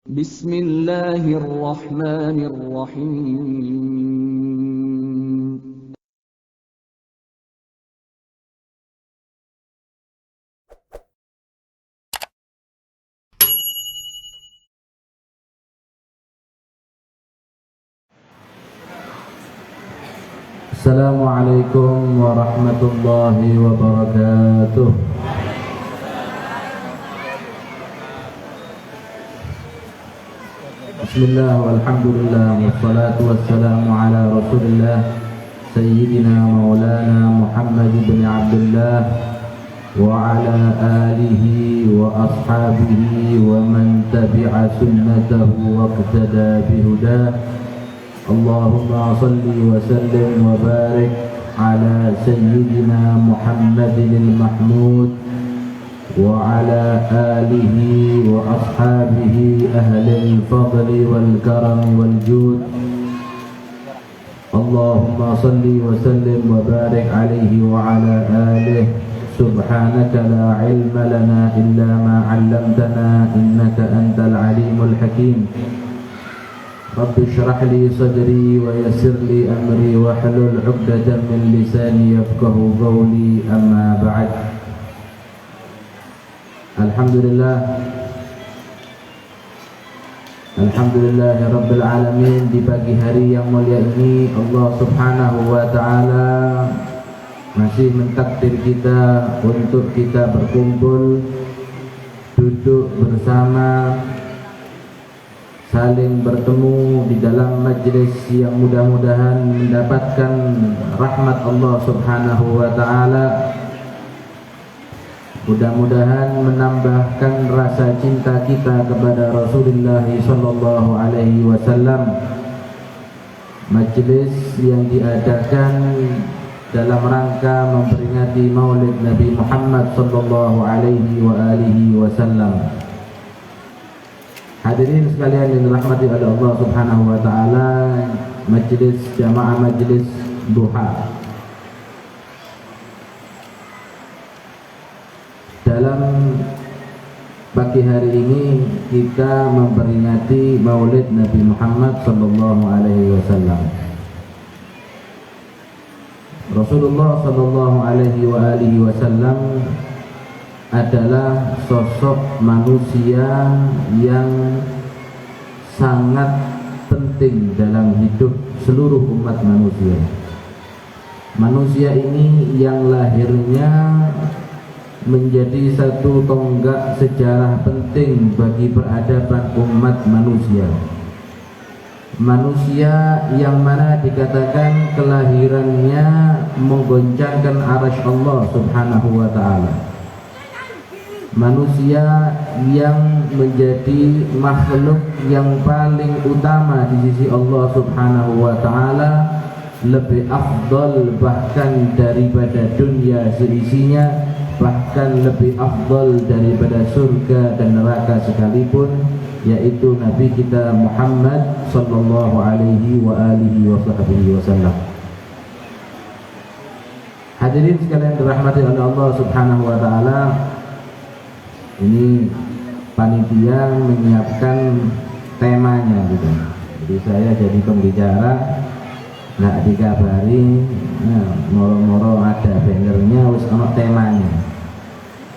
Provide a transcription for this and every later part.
Bismillahirrahmanirrahim. Assalamualaikum warahmatullahi wabarakatuh. Bismillah walhamdulillah wassalatu wassalamu ala rasulillah Sayyidina maulana Muhammad bin Abdullah wa ala alihi wa ashabihi wa man tabi'a sunnatahu wa iqtada bihudah. Allahumma salli wa sallim wa barik ala Sayyidina Muhammadin al-Mahmud wa ala alihi wa ashabihi ahli al-fadli wal karam wal jud. Allahumma salli wa sallim wa barik alaihi wa ala alihi. Subhanaka la ilma lana illa ma 'allamtana innaka antal alimul hakim. Rabbi shrah li sadri wa yassir li amri wa hlul 'uqdatam min lisani yafqahu qawli, amma ba'd. Alhamdulillah Rabbil Alamin. Di pagi hari yang mulia ini Allah subhanahu wa ta'ala masih mentakdir kita untuk kita berkumpul, duduk bersama, saling bertemu di dalam majlis yang mudah-mudahan mendapatkan rahmat Allah subhanahu wa ta'ala. Mudah-mudahan menambahkan rasa cinta kita kepada Rasulullah sallallahu alaihi wasallam. Majlis yang diadakan dalam rangka memperingati Maulid Nabi Muhammad sallallahu alaihi wasallam. Hadirin sekalian yang dirahmati oleh Allah subhanahu wa ta'ala, majlis jamaah majlis duha. Dalam pagi hari ini kita memperingati Maulid Nabi Muhammad sallallahu alaihi wasallam. Rasulullah sallallahu alaihi wasallam adalah sosok manusia yang sangat penting dalam hidup seluruh umat manusia. Manusia ini yang lahirnya menjadi satu tonggak sejarah penting bagi peradaban umat manusia. Manusia yang mana dikatakan kelahirannya menggoncangkan arasy Allah subhanahu wa ta'ala. Manusia yang menjadi makhluk yang paling utama di sisi Allah subhanahu wa ta'ala, lebih afdal bahkan daripada dunia seisinya, bahkan lebih afdal daripada surga dan neraka sekalipun, yaitu Nabi kita Muhammad sallallahu alaihi wasallam. Hadirin sekalian dirahmati oleh Allah subhanahu wa ta'ala, ini panitia menyiapkan temanya gitu. Jadi saya jadi pembicara, nggak dikabari, moro-moro ada bannernya, wis ono temanya.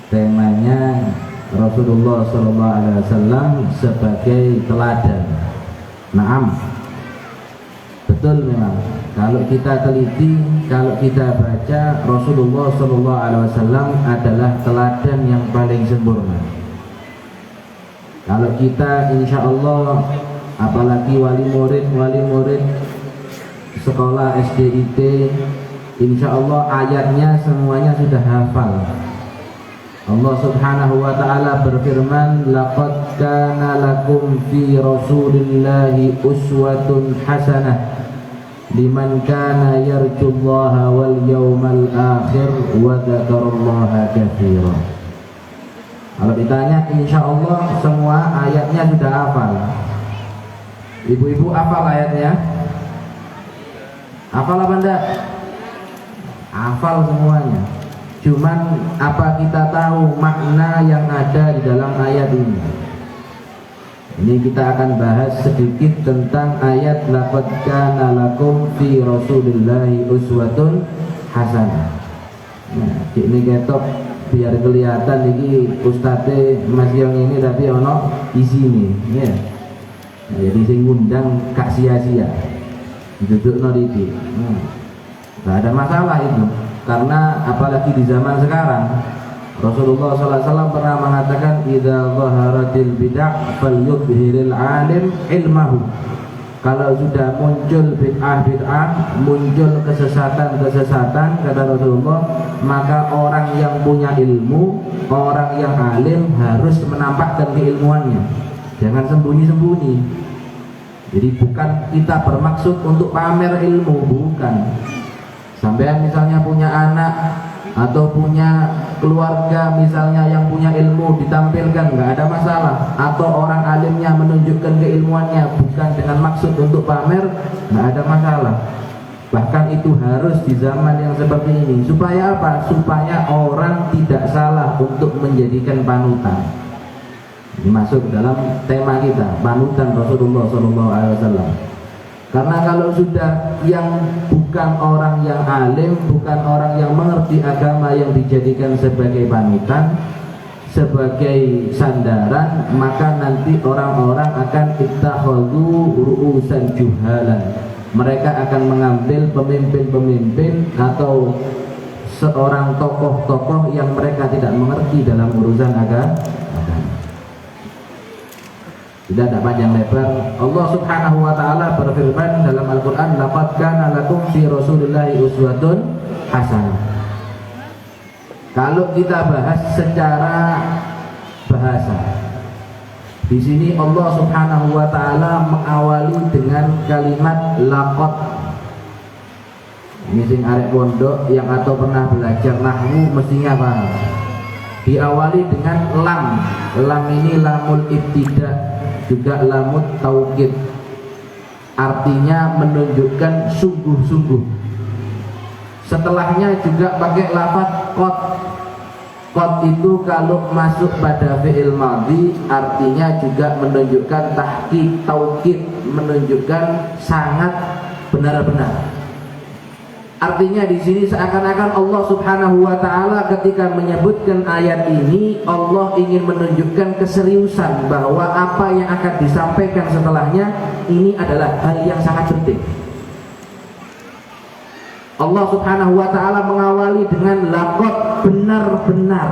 Temanya Rasulullah sallallahu alaihi wasallam sebagai teladan. Naam, betul memang. Kalau kita teliti, kalau kita baca, Rasulullah sallallahu alaihi wasallam adalah teladan yang paling sempurna. Kalau kita insya Allah, apalagi wali murid sekolah SDIT, insya Allah ayatnya semuanya sudah hafal. Allah subhanahu wa ta'ala berfirman, laqad kana lakum fi rasulillahi uswatun hasanah liman kana yarjullaha wal yawmal akhir wa dzakarallaha katsiran. Kalau ditanya, insya Allah semua ayatnya sudah hafal. Ibu-ibu hafal ayatnya? Hafal apa enggak? Hafal semuanya. Cuman apa kita tahu makna yang ada di dalam ayat ini? Ini kita akan bahas sedikit tentang ayat laqad kana lakum fi Rasulillahi uswatun hasanah. Nah, ini ketok biar kelihatan iki ustadze Mas Yong ini tapi ono isine, ya. Nah, jadi sing ngundang gak sia-sia. Dudukno iki. Nah, ada masalah itu. Karena apalagi di zaman sekarang Rasulullah SAW pernah mengatakan idza zaharatil bid'ah falyudhhiril alim ilmahu. Kalau sudah muncul bid'ah, muncul kesesatan, kata Rasulullah, maka orang yang punya ilmu, orang yang alim harus menampakkan keilmuannya. Jangan sembunyi-sembunyi. Jadi bukan kita bermaksud untuk pamer ilmu, bukan. Sampai misalnya punya anak atau punya keluarga misalnya yang punya ilmu ditampilkan, nggak ada masalah. Atau orang alimnya menunjukkan keilmuannya bukan dengan maksud untuk pamer, nggak ada masalah. Bahkan itu harus di zaman yang seperti ini. Supaya apa? Supaya orang tidak salah untuk menjadikan panutan. Ini masuk dalam tema kita, panutan Rasulullah SAW. Karena kalau sudah yang bukan orang yang alim, bukan orang yang mengerti agama yang dijadikan sebagai panutan, sebagai sandaran, maka nanti orang-orang akan ittakhadhu ru'usan juhalan. Mereka akan mengambil pemimpin-pemimpin atau seorang tokoh-tokoh yang mereka tidak mengerti dalam urusan agama. Tidak ada panjang lebar. Allah Subhanahu wa taala berfirman dalam Al-Qur'an, laqad kana lakum fi Rasulillahi uswatun hasanah. Kalau kita bahas secara bahasa, di sini Allah Subhanahu wa taala mengawali dengan kalimat laqad. Ini sing arek pondok yang atau pernah belajar nahwu mestinya paham. Diawali dengan lam. Lam ini lamul ibtida, juga lamut taukid, artinya menunjukkan sungguh-sungguh. Setelahnya juga pakai lafaz qad. Qad itu kalau masuk pada fi'il madhi artinya juga menunjukkan tahqiq, taukid, menunjukkan sangat benar-benar. Artinya di sini seakan-akan Allah Subhanahu wa taala ketika menyebutkan ayat ini, Allah ingin menunjukkan keseriusan bahwa apa yang akan disampaikan setelahnya ini adalah hal yang sangat penting. Allah Subhanahu wa taala mengawali dengan laqad, benar-benar,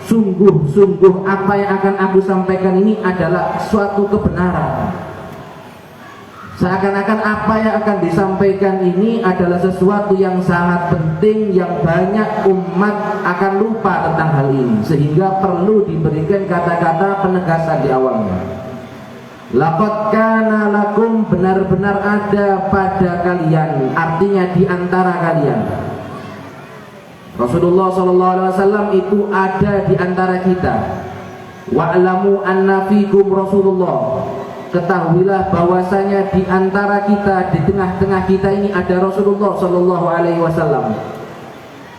sungguh-sungguh apa yang akan aku sampaikan ini adalah suatu kebenaran. Seakan-akan apa yang akan disampaikan ini adalah sesuatu yang sangat penting, yang banyak umat akan lupa tentang hal ini, sehingga perlu diberikan kata-kata penegasan di awalnya. Laqad kana lakum, benar-benar ada pada kalian, artinya di antara kalian. Rasulullah SAW itu ada di antara kita. Wa'lamu anna fikum Rasulullah. Ketahuilah bahwasanya di antara kita, di tengah-tengah kita ini ada Rasulullah Sallallahu Alaihi Wasallam.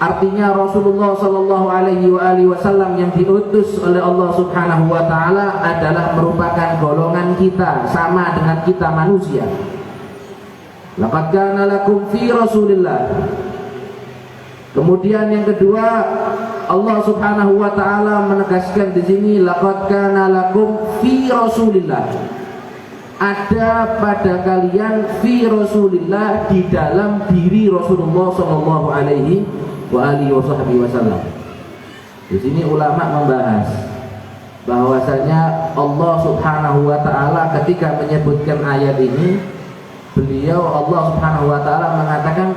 Artinya Rasulullah Sallallahu Alaihi Wasallam yang diutus oleh Allah Subhanahu Wa Taala adalah merupakan golongan kita, sama dengan kita manusia. Laqad kana lakum fi Rasulillah. Kemudian yang kedua, Allah Subhanahu Wa Taala menegaskan di sini laqad kana lakum fi Rasulillah. Ada pada kalian fi Rasulillah, di dalam diri Rasulullah Sallallahu Alaihi Wasallam. Di sini ulama membahas bahwasanya Allah Subhanahu Wa Taala ketika menyebutkan ayat ini, beliau Allah Subhanahu Wa Taala mengatakan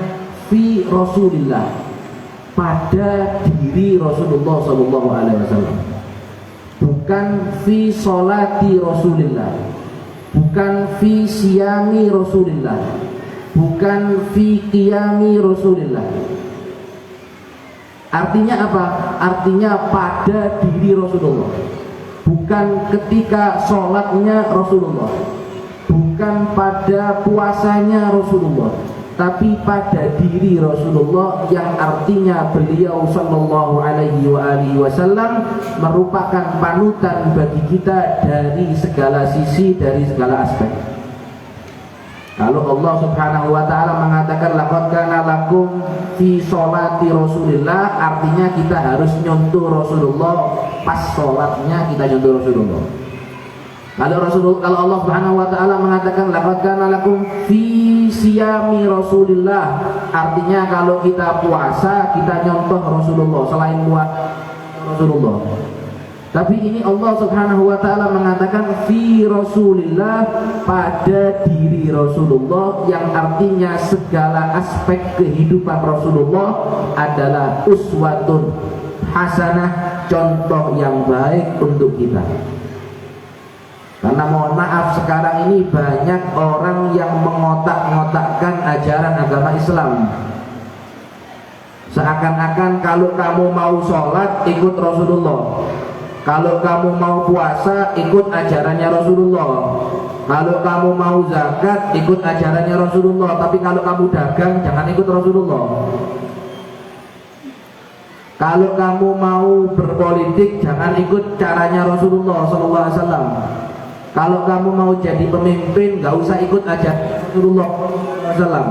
fi Rasulillah, pada diri Rasulullah Sallallahu Alaihi Wasallam, bukan fi solati Rasulillah, bukan fi siyami Rasulillah, bukan fi qiyami Rasulillah. Artinya apa? Artinya pada diri Rasulullah, bukan ketika sholatnya Rasulullah, bukan pada puasanya Rasulullah, tapi pada diri Rasulullah, yang artinya beliau sallallahu alaihi wasallam merupakan panutan bagi kita dari segala sisi, dari segala aspek. Kalau Allah Subhanahu wa taala mengatakan laqad kana lakum fi sholati Rasulillah, artinya kita harus nyontoh Rasulullah, pas sholatnya kita nyontoh Rasulullah. Kalau Allah Subhanahu wa taala mengatakan laqad kana lakum fi siyami Rasulillah, artinya kalau kita puasa kita nyontoh Rasulullah selain puasa Rasulullah. Tapi ini Allah Subhanahu wa taala mengatakan fi Rasulillah, pada diri Rasulullah, yang artinya segala aspek kehidupan Rasulullah adalah uswatun hasanah, contoh yang baik untuk kita. Karena mohon maaf, sekarang ini banyak orang yang mengotak-ngotakkan ajaran agama Islam. Seakan-akan kalau kamu mau sholat ikut Rasulullah, kalau kamu mau puasa ikut ajarannya Rasulullah, kalau kamu mau zakat ikut ajarannya Rasulullah, tapi kalau kamu dagang jangan ikut Rasulullah. Kalau kamu mau berpolitik jangan ikut caranya Rasulullah SAW. Kalau kamu mau jadi pemimpin, gak usah ikut ajaran Rasulullah SAW.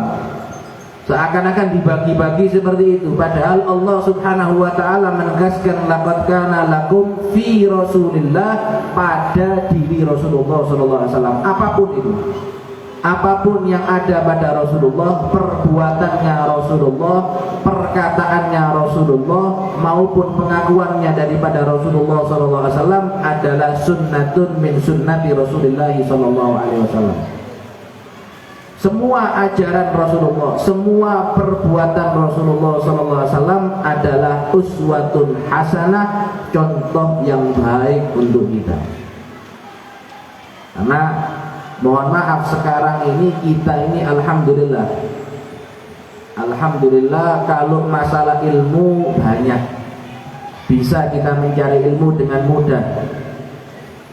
Seakan-akan dibagi-bagi seperti itu. Padahal Allah Subhanahu wa taala menegaskan laqad kana lakum fi Rasulillah, pada diri Rasulullah sallallahu alaihi wasallam. Apapun itu, apapun yang ada pada Rasulullah, perbuatannya Rasulullah, perkataannya Rasulullah, maupun pengakuannya daripada Rasulullah sallallahu alaihi wasallam adalah sunnatun min sunnati Rasulillah sallallahu alaihi wasallam. Semua ajaran Rasulullah, semua perbuatan Rasulullah sallallahu alaihi wasallam adalah uswatun hasanah, contoh yang baik untuk kita. Karena mohon maaf, sekarang ini kita ini alhamdulillah kalau masalah ilmu banyak, bisa kita mencari ilmu dengan mudah.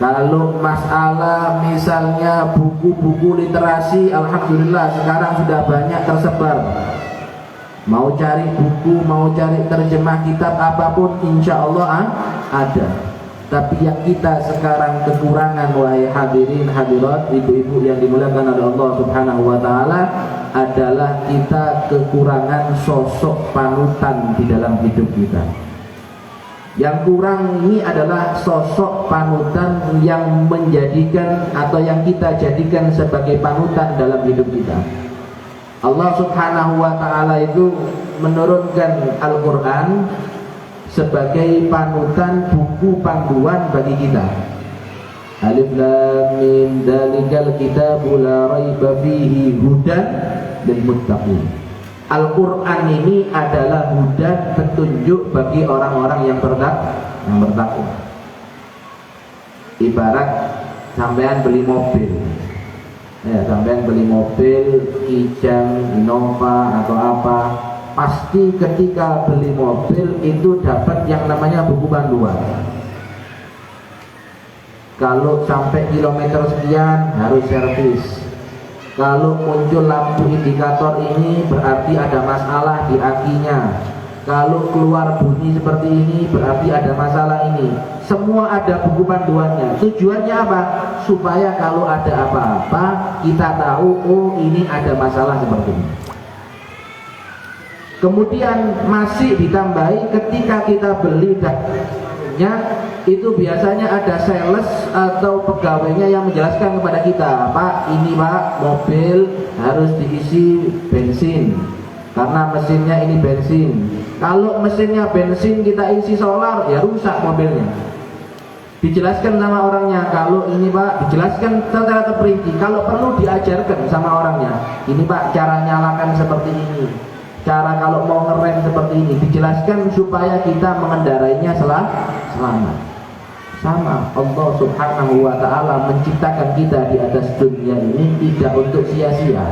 Kalau masalah misalnya buku-buku literasi, alhamdulillah sekarang sudah banyak tersebar. Mau cari buku, mau cari terjemah kitab apapun, insya Allah ada. Tapi yang kita sekarang kekurangan, wahai hadirin hadirat, ibu-ibu yang dimuliakan oleh Allah Subhanahu wa taala, adalah kita kekurangan sosok panutan di dalam hidup kita. Yang kurang ini adalah sosok panutan yang menjadikan atau yang kita jadikan sebagai panutan dalam hidup kita. Allah Subhanahu wa taala itu menurunkan Al-Qur'an sebagai panutan, buku panduan bagi kita. Alif Lam Mim dzalikal kitabu la raiba fihi hudan lil muttaqin. Al-Quran ini adalah hudan, petunjuk bagi orang-orang yang bertakwa. Ibarat sampean beli mobil, sampean beli mobil Kijang, Innova atau apa, pasti ketika beli mobil itu dapat yang namanya buku panduan. Kalau sampai kilometer sekian harus servis. Kalau muncul lampu indikator ini berarti ada masalah di akinya. Kalau keluar bunyi seperti ini berarti ada masalah ini. Semua ada buku panduannya. Tujuannya apa? Supaya kalau ada apa-apa kita tahu, oh ini ada masalah seperti ini. Kemudian masih ditambahi ketika kita beli dagingnya, itu biasanya ada sales atau pegawainya yang menjelaskan kepada kita, Pak, ini Pak, mobil harus diisi bensin karena mesinnya ini bensin. Kalau mesinnya bensin kita isi solar, ya rusak mobilnya. Dijelaskan sama orangnya. Kalau ini Pak, dijelaskan secara terperinci. Kalau perlu diajarkan sama orangnya, ini Pak cara nyalakan seperti ini, cara kalau mau ngerem seperti ini, dijelaskan supaya kita mengendarainya selamat. Sama Allah Subhanahu wa ta'ala menciptakan kita di atas dunia ini tidak untuk sia-sia.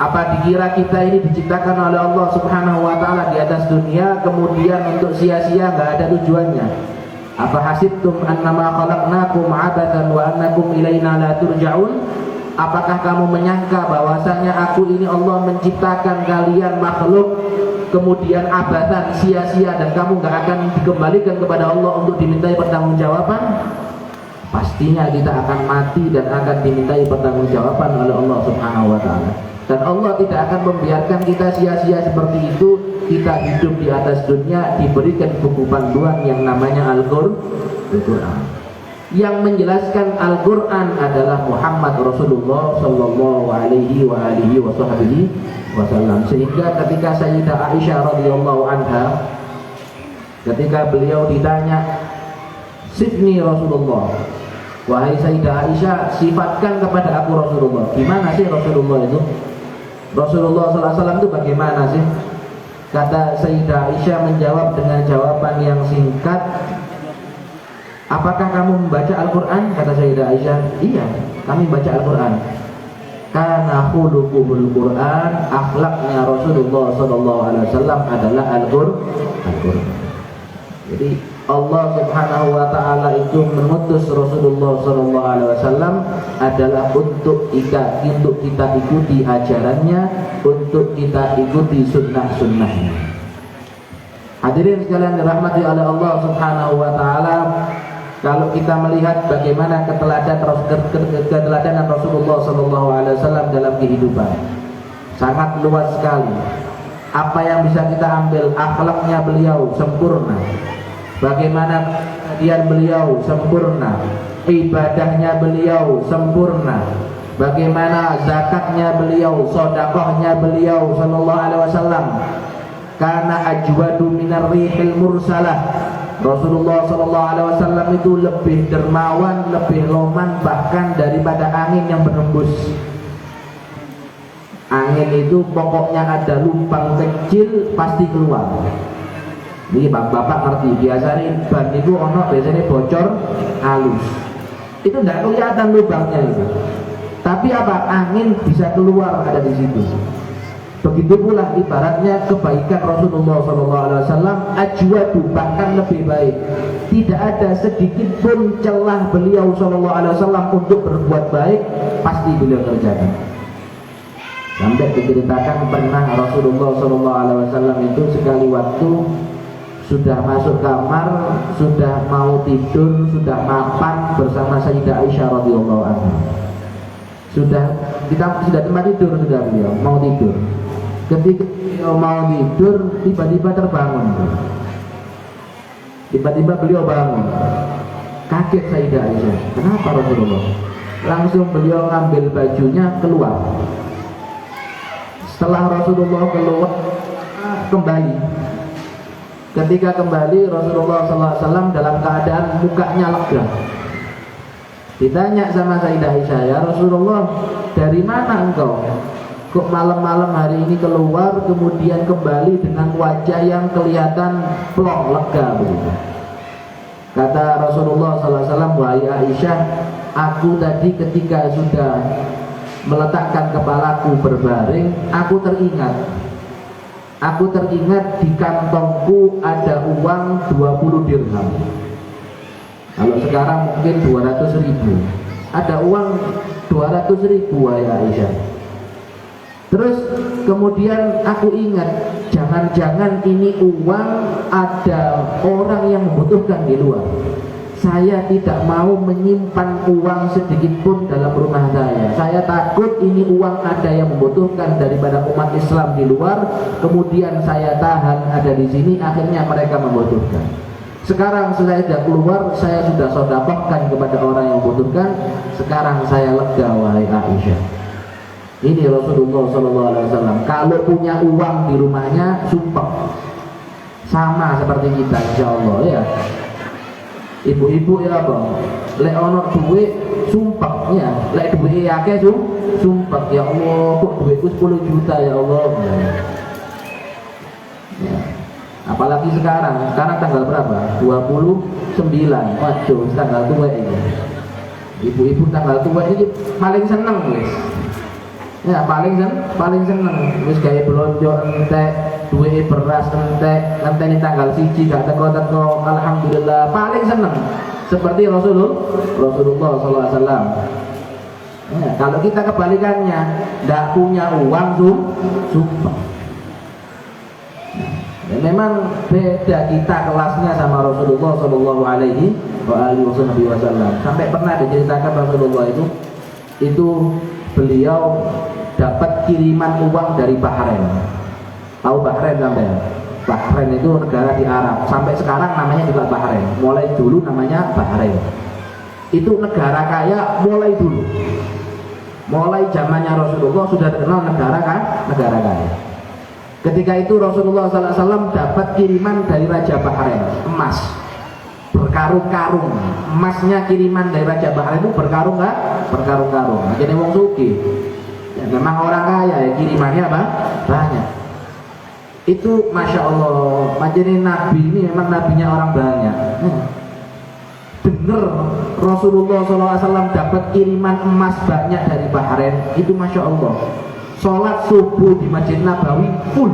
Apa dikira kita ini diciptakan oleh Allah Subhanahu wa ta'ala di atas dunia kemudian untuk sia-sia, nggak ada tujuannya? Apa hasibtum annama khalaqnakum 'abathan wa annakum ilaina la turja'un? Apakah kamu menyangka bahwasanya aku ini Allah menciptakan kalian makhluk kemudian abadan sia-sia dan kamu gak akan dikembalikan kepada Allah untuk dimintai pertanggungjawaban? Pastinya kita akan mati dan akan dimintai pertanggungjawaban oleh Allah Subhanahu wa taala. Dan Allah tidak akan membiarkan kita sia-sia seperti itu. Kita hidup di atas dunia diberikan buku panduan yang namanya Al-Qur'an. Yang menjelaskan Al-Qur'an adalah Muhammad Rasulullah sallallahu alaihi wasallam. Sehingga ketika Sayyidah Aisyah radhiyallahu anha, ketika beliau ditanya, "Sifni Rasulullah," wahai Sayyidah Aisyah, sifatkan kepada aku Rasulullah. Gimana sih Rasulullah itu? Rasulullah sallallahu alaihi wasallam itu bagaimana sih? Kata Sayyidah Aisyah menjawab dengan jawaban yang singkat, "Apakah kamu membaca Al-Qur'an?" Kata Sayyidah Aisyah, "Iya, kami baca Al-Qur'an." Karena khuluquhul Qur'an, akhlaknya Rasulullah sallallahu alaihi wasallam adalah Al-Qur'an. Jadi Allah Subhanahu wa taala itu mengutus Rasulullah sallallahu alaihi wasallam adalah untuk kita ikuti ajarannya, untuk kita ikuti sunnah-sunnahnya. Hadirin sekalian dirahmati oleh Allah Subhanahu wa taala, kalau kita melihat bagaimana keteladanan Rasulullah sallallahu alaihi wasallam dalam kehidupan, sangat luas sekali. Apa yang bisa kita ambil? Akhlaknya beliau sempurna. Bagaimana kemudian beliau sempurna, ibadahnya beliau sempurna, bagaimana zakatnya beliau, sedekahnya beliau sallallahu alaihi wasallam. Karena ajwadu minar rihil mursalah, Rasulullah sallallahu alaihi wasallam itu lebih dermawan, lebih loman bahkan daripada angin yang berhembus. Angin itu pokoknya ada lubang kecil pasti keluar. Ini bapak ngerti, biasanya ban itu biasanya bocor halus. Itu tidak kelihatan lubangnya itu. Tapi apa? Angin bisa keluar ada di situ. Begitu pula ibaratnya kebaikan Rasulullah SAW ajwadu, bahkan lebih baik. Tidak ada sedikit pun celah beliau SAW untuk berbuat baik, pasti beliau kerjakan. Sampai diceritakan pernah Rasulullah SAW itu sekali waktu sudah masuk kamar, sudah mau tidur, sudah mapan bersama Sayyidah Aisyah radhiyallahu anha. Sudah tempat tidur, sudah beliau mau tidur. Ketika beliau mau tidur, tiba-tiba terbangun. Tiba-tiba beliau bangun. Kaget Sayyidah Aisyah. Kenapa Rasulullah? Langsung beliau ngambil bajunya keluar. Setelah Rasulullah keluar, kembali. Ketika kembali Rasulullah SAW dalam keadaan mukanya lega. Ditanya sama Sayyidah Aisyah, "Ya Rasulullah, dari mana engkau? Kok malam-malam hari ini keluar kemudian kembali dengan wajah yang kelihatan plong, lega begitu?" Kata Rasulullah SAW, "Wahai Aisyah, aku tadi ketika sudah meletakkan kepalaku berbaring, aku teringat di kantongku ada uang 20 dirham. Kalau sekarang mungkin 200.000. Ada uang 200.000 wahai Aisyah. Terus kemudian aku ingat, jangan-jangan ini uang ada orang yang membutuhkan di luar. Saya tidak mau menyimpan uang sedikit pun dalam rumah saya. Saya takut ini uang ada yang membutuhkan daripada umat Islam di luar. Kemudian saya tahan ada di sini, akhirnya mereka membutuhkan. Sekarang saya sudah keluar, saya sudah sedekahkan kepada orang yang membutuhkan. Sekarang saya lega wahai Aisyah." Ini Rasulullah SAW. Kalau punya uang di rumahnya, sumpah sama seperti kita, insya Allah ya. Ibu-ibu ya bang, lek ono duit sumpah ya, lek duit akeh sumpah ya Allah, kok duitku 10 juta ya Allah. Ya. Apalagi sekarang tanggal berapa? 29. Waduh, tanggal tua ini. Ibu-ibu tanggal tua ini paling seneng guys. Ya paling seneng. Wis gawe belanja entek, duwe beras entek, ngenteni tanggal 1 gak teko-teko, alhamdulillah paling seneng. Seperti Rasulullah SAW. Ya, kalau kita kebalikannya, tidak punya uang, sumpah. Ya, memang beda kita kelasnya sama Rasulullah Shallallahu Alaihi Wasallam. Sampai pernah diceritakan Rasulullah itu beliau dapat kiriman uang dari Bahrain. Tahu Bahrain sampai? Bahrain itu negara di Arab. Sampai sekarang namanya juga Bahrain. Mulai dulu namanya Bahrain. Itu negara kaya mulai dulu. Mulai zamannya Rasulullah sudah terkenal negara kaya. Ketika itu Rasulullah SAW dapat kiriman dari Raja Bahrain, emas berkarung-karung. Emasnya kiriman dari Raja Bahrain itu berkarung-karung. Jadi wong sugih. Ya, memang orang kaya ya, kirimannya apa? Banyak. Itu Masya Allah. Jadi Nabi ini memang nabinya orang banyak. Dengar Rasulullah SAW dapat kiriman emas banyak dari Bahrain, itu Masya Allah. Sholat subuh di Masjid Nabawi full.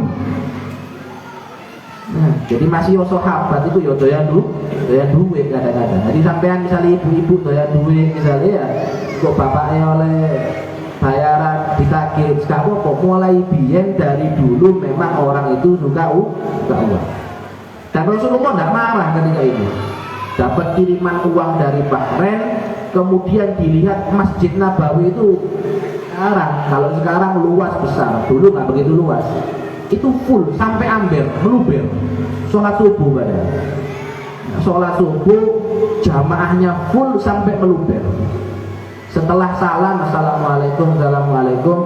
Nah, jadi masih sahabat itu ya doyan duit kadang-kadang. Jadi sampean misalnya ibu-ibu doyan duit misalnya ya, kok bapaknya oleh bayaran ditagih, sekarang kok mulai biyen dari dulu memang orang itu suka uang. Dan Rasulullah tidak marah ketika itu. Dapat kiriman uang dari Bahrain, kemudian dilihat Masjid Nabawi itu kalau sekarang luas besar, dulu nggak begitu luas. Itu full sampai amber, meluber. Sholat subuh pada. Sholat subuh jamaahnya full sampai meluber. Setelah salam, assalamualaikum,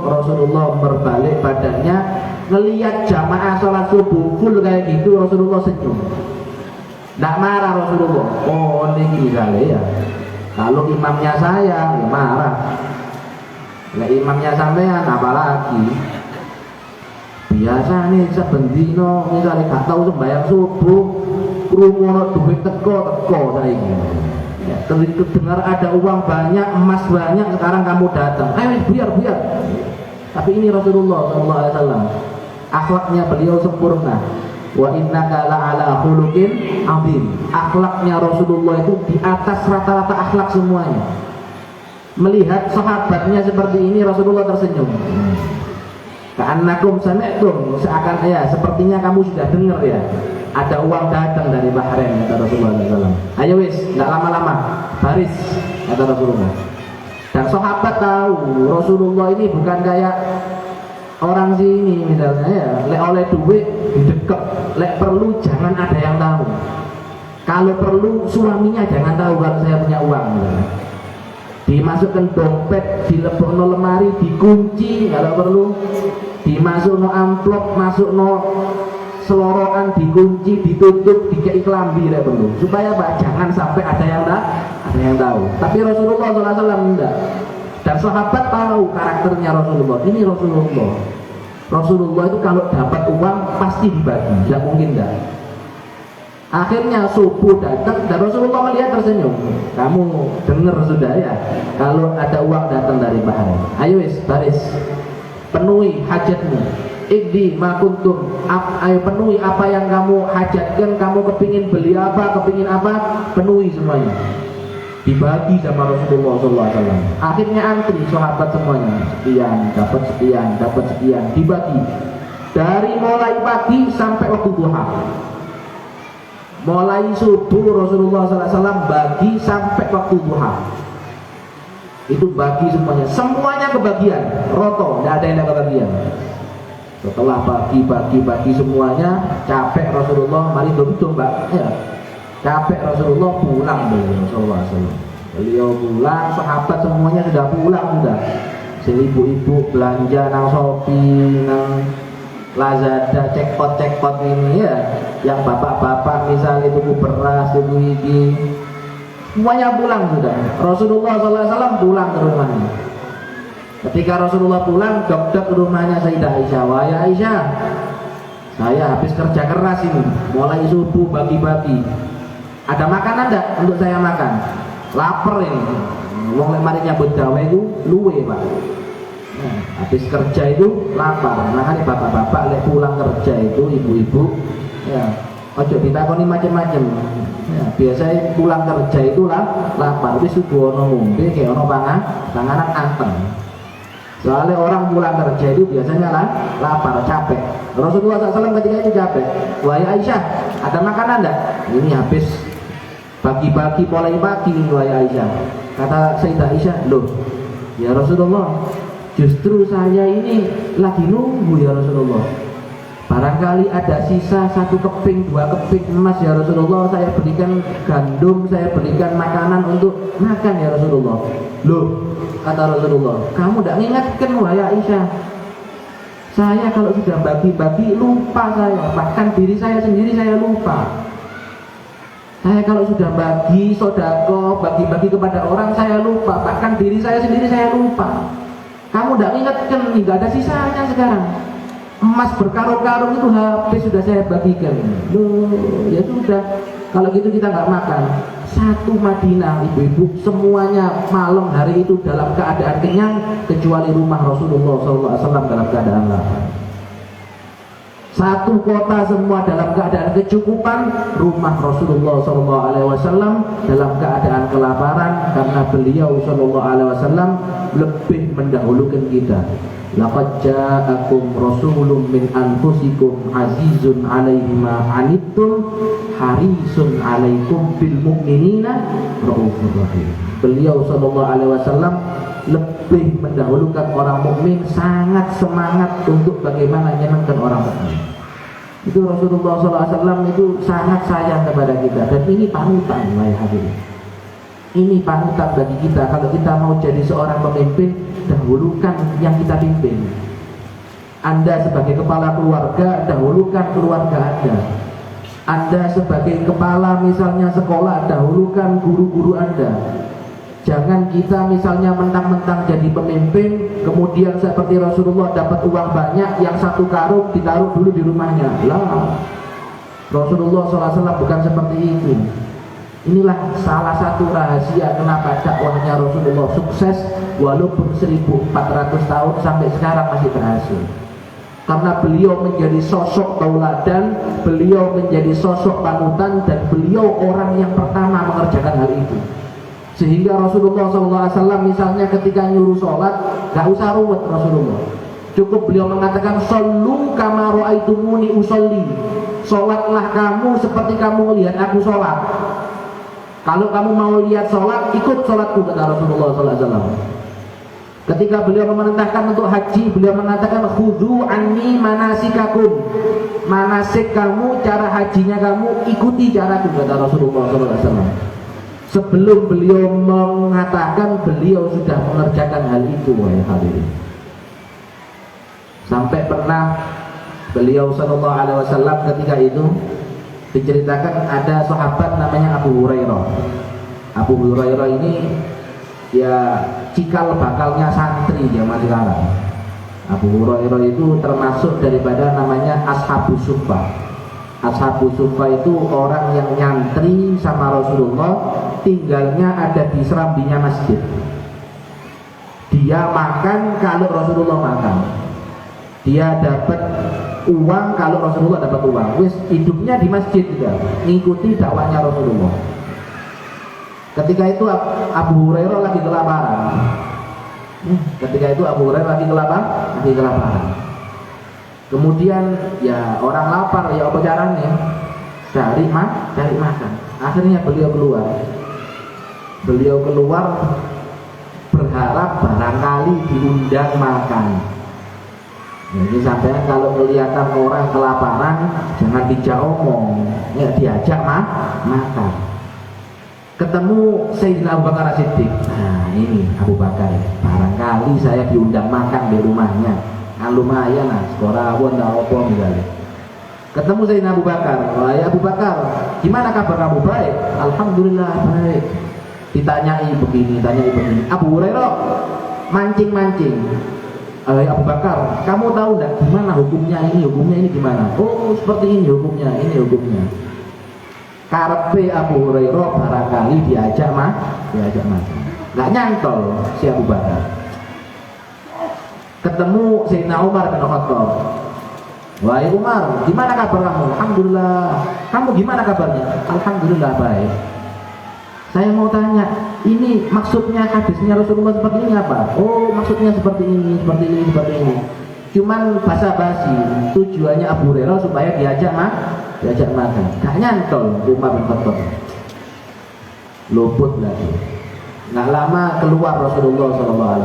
Rasulullah berbalik badannya, ngelihat jamaah sholat subuh full kayak gitu, Rasulullah senyum. Nggak marah Rasulullah. Oh ini misalnya ya, kalau imamnya saya ya marah. Nah imamnya sampean apalagi. Biasa nih sebendino misalnya gak tahu sembahyang subuh, krungu duit teko saiki. Ya, dengar ada uang banyak, emas banyak, sekarang kamu datang. Ayo biar. Tapi ini Rasulullah SAW. Akhlaknya beliau sempurna. Wa innaka la'ala khuluqin azim. Akhlaknya Rasulullah itu di atas rata-rata akhlak semuanya. Melihat sahabatnya seperti ini Rasulullah tersenyum. Ka'annakum sami'tum, seakan ya sepertinya kamu sudah dengar ya. Ada uang datang dari Bahrain kata Rasulullah SAW. Ayo wis, enggak lama-lama, baris kata Rasulullah. Dan sahabat tahu Rasulullah ini bukan kayak orang sini misalnya ya, lek oleh duit didekep, lek perlu jangan ada yang tahu. Kalau perlu suaminya jangan tahu kalau saya punya uang misalnya. Dimasukkan dompet, dilebokno lemari, dikunci kalau perlu, dimasukno amplop, masukno selorokan, dikunci, ditutup, dikei klambi tidak perlu, supaya apa? Jangan sampai ada yang tahu. Tapi Rasulullah SAW tidak. Dan sahabat tahu karakternya Rasulullah. Ini Rasulullah itu kalau dapat uang pasti dibagi, tidak mungkin tidak. Akhirnya subuh datang dan Rasulullah melihat tersenyum. Kamu dengar sudah ya, kalau ada uang datang dari Bahrain. Ayo wis baris, penuhi hajatmu. Ikdi makuntum, ayo penuhi apa yang kamu hajatkan. Kamu kepingin beli apa, kepingin apa, penuhi semuanya. Dibagi sama Rasulullah SAW. Akhirnya antri sahabat semuanya, sekian, dapat sekian, dibagi. Dari mulai pagi sampai waktu duha. Mulai subuh Rasulullah SAW bagi sampai waktu duha. Itu bagi semuanya kebagian, roto, tidak ada yang tidak kebagian. Setelah bagi semuanya, capek Rasulullah, mari dong mbak, ya. Capek Rasulullah pulang beliau pulang, sahabat semuanya sudah pulang sudah. Ibu-ibu belanja nang Shopee, nang Lazada, cekpot ini ya. Yang bapak-bapak misalnya itu beras, itu iki, semuanya pulang sudah. Rasulullah SAW pulang ke rumahnya. Ketika Rasulullah pulang, dok-dok ke rumahnya Sayyidah Aisyah. Wahai Aisyah, saya habis kerja keras ini, mulai subuh bagi-bagi. Ada makanan enggak untuk saya makan? Lapar ini. Wong lek mari nyambut gawe itu luwe, Pak. Nah, habis kerja itu lapar. Makanya bapak-bapak lek pulang kerja itu ibu-ibu ya, ojo ditakoni macam-macam. Ya, biasanya pulang kerja itu lapar, wis subuh ono ngombe kayak ono panganan anteng. Soalnya orang pulang kerja itu biasanya lapar, capek. Rasulullah SAW ketika itu capek. Wahai Aisyah, ada makanan enggak? Ini habis pagi-pagi mulai pagi, wahai Aisyah. Kata Sayyidah Aisyah, loh, ya Rasulullah, justru saya ini lagi nunggu ya Rasulullah. Barangkali ada sisa 1 keping, 2 keping emas ya Rasulullah, saya berikan gandum, saya berikan makanan untuk makan ya Rasulullah. Loh, kata Rasulullah, kamu tidak mengingatkan wahai Aisyah, saya kalau sudah bagi-bagi lupa saya, bahkan diri saya sendiri saya lupa. Saya kalau sudah bagi sodako, bagi-bagi kepada orang saya lupa, bahkan diri saya sendiri saya lupa. Kamu tidak mengingatkan, nggak ada sisanya sekarang. Emas berkarung-karung itu habis sudah saya bagikan. Loh, ya sudah. Kalau gitu kita nggak makan. Satu Madinah, ibu-ibu semuanya malam hari itu dalam keadaan kenyang, kecuali rumah Rasulullah SAW dalam keadaan lapar. Satu kota semua dalam keadaan kecukupan, rumah Rasulullah SAW dalam keadaan kelaparan, karena beliau SAW lebih mendahulukan kita. Laqad ja'akum rasulun min anfusikum azizun 'alaihi ma 'anittum harisun 'alaikum bil mu'minina raufur rahim. Beliau SAW lebih mendahulukan orang mukmin, sangat semangat untuk bagaimana menyenangkan orang mukmin. Itu Rasulullah SAW itu sangat sayang kepada kita, dan ini panutan, wahai hadirin. Ini panutan bagi kita. Kalau kita mau jadi seorang pemimpin, dahulukan yang kita pimpin. Anda sebagai kepala keluarga, dahulukan keluarga Anda. Anda sebagai kepala misalnya sekolah, dahulukan guru-guru Anda. Jangan kita misalnya mentang-mentang jadi pemimpin, kemudian seperti Rasulullah dapat uang banyak, yang 1 karung ditaruh dulu di rumahnya. Lah, Rasulullah SAW bukan seperti itu. Inilah salah satu rahasia kenapa dakwahnya Rasulullah sukses walaupun 1400 tahun sampai sekarang masih berhasil. Karena beliau menjadi sosok tauladan, beliau menjadi sosok panutan, dan beliau orang yang pertama mengerjakan hal itu. Sehingga Rasulullah SAW misalnya ketika nyuruh sholat, gak usah ruwet Rasulullah. Cukup beliau mengatakan, "Shollu kama ra'aitumuni usolli." Sholatlah kamu seperti kamu lihat aku sholat. Kalau kamu mau lihat sholat, ikut sholatku, kata Rasulullah SAW. Ketika beliau memerintahkan untuk haji, beliau mengatakan, "Khudhu anni manasikakum." Manasik kamu, cara hajinya kamu, ikuti caraku, kata Rasulullah SAW. Sebelum beliau mengatakan, beliau sudah mengerjakan hal itu, wahai hadirin. Sampai pernah beliau SAW ketika itu diceritakan ada sahabat namanya Abu Hurairah. Abu Hurairah ini ya cikal bakalnya santri zaman sekarang. Abu Hurairah itu termasuk daripada namanya Ashabus Suffah. Ashabus Suffah itu orang yang nyantri sama Rasulullah, tinggalnya ada di serambinya masjid. Dia makan kalau Rasulullah makan. Dia dapat uang kalau Rasulullah dapat uang. Wis hidupnya di masjid juga, ngikuti dakwahnya Rasulullah. Ketika itu Abu Hurairah lagi kelaparan. Ketika itu Abu Hurairah lagi kelaparan. Kemudian ya orang lapar, ya apa caranya? Cari makan. Akhirnya beliau keluar berharap barangkali diundang makan. Jadi sampean kalau kelihatan orang kelaparan, jangan dijak omong, ya diajak makan. Ketemu Sayyidina Abu Bakar As-Siddiq. Nah ini Abu Bakar, barangkali saya diundang makan di rumahnya. Kan lumayan lah, sekorawon tak apa misalnya. Ketemu Sayyidina Abu Bakar. Wahai Abu Bakar, gimana kabar kamu? Baik, alhamdulillah baik. Ditanyai begini. Abu Hurairah mancing. Abu Bakar, kamu tahu enggak gimana hukumnya ini gimana? Oh seperti ini hukumnya. Karepe Abu Hurairah barangkali diajak makan. Nggak nyantol si Abu Bakar. Ketemu Sayyidina Umar bin Khattab. Wahai Umar, gimana kabar kamu? Alhamdulillah. Kamu gimana kabarnya? Alhamdulillah baik. Saya mau tanya, ini maksudnya hadisnya Rasulullah seperti ini apa? Oh, maksudnya seperti ini, seperti ini, seperti ini. Cuman basa-basi, tujuannya Abu Hurairah supaya diajak makan. Gak nyantol Umar bin Khattab. Luput lagi. Nggak lama keluar Rasulullah SAW.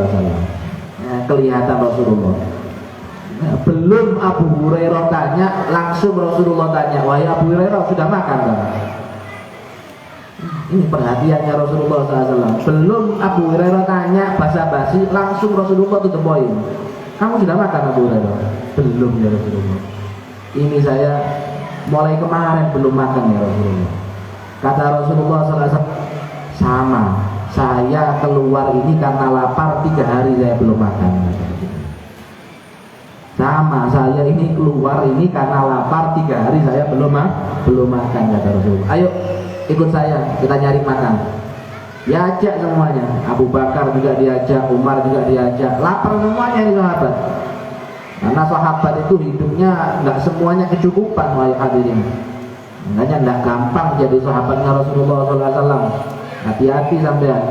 Kelihatan Rasulullah. Belum Abu Hurairah tanya, langsung Rasulullah tanya, wahai Abu Hurairah sudah makan kan? Ini perhatiannya Rasulullah SAW. Belum Abu Hurairah tanya basa-basi, langsung Rasulullah to the point. Kamu sudah makan Abu Hurairah? Belum ya Rasulullah. Ini saya mulai kemarin belum makan ya Rasulullah. Kata Rasulullah SAW, sama. Saya keluar ini karena lapar, 3 hari saya belum makan. Sama, saya ini keluar ini karena lapar, 3 hari saya belum makan, kata Rasulullah. Ayo ikut saya, kita nyari makan. Diajak semuanya. Abu Bakar juga diajak, Umar juga diajak. Lapar semuanya ini sahabat. Karena sahabat itu hidupnya nggak semuanya kecukupan, wahai hadirin. Makanya nggak gampang jadi sahabatnya Rasulullah SAW. Hati-hati sampean.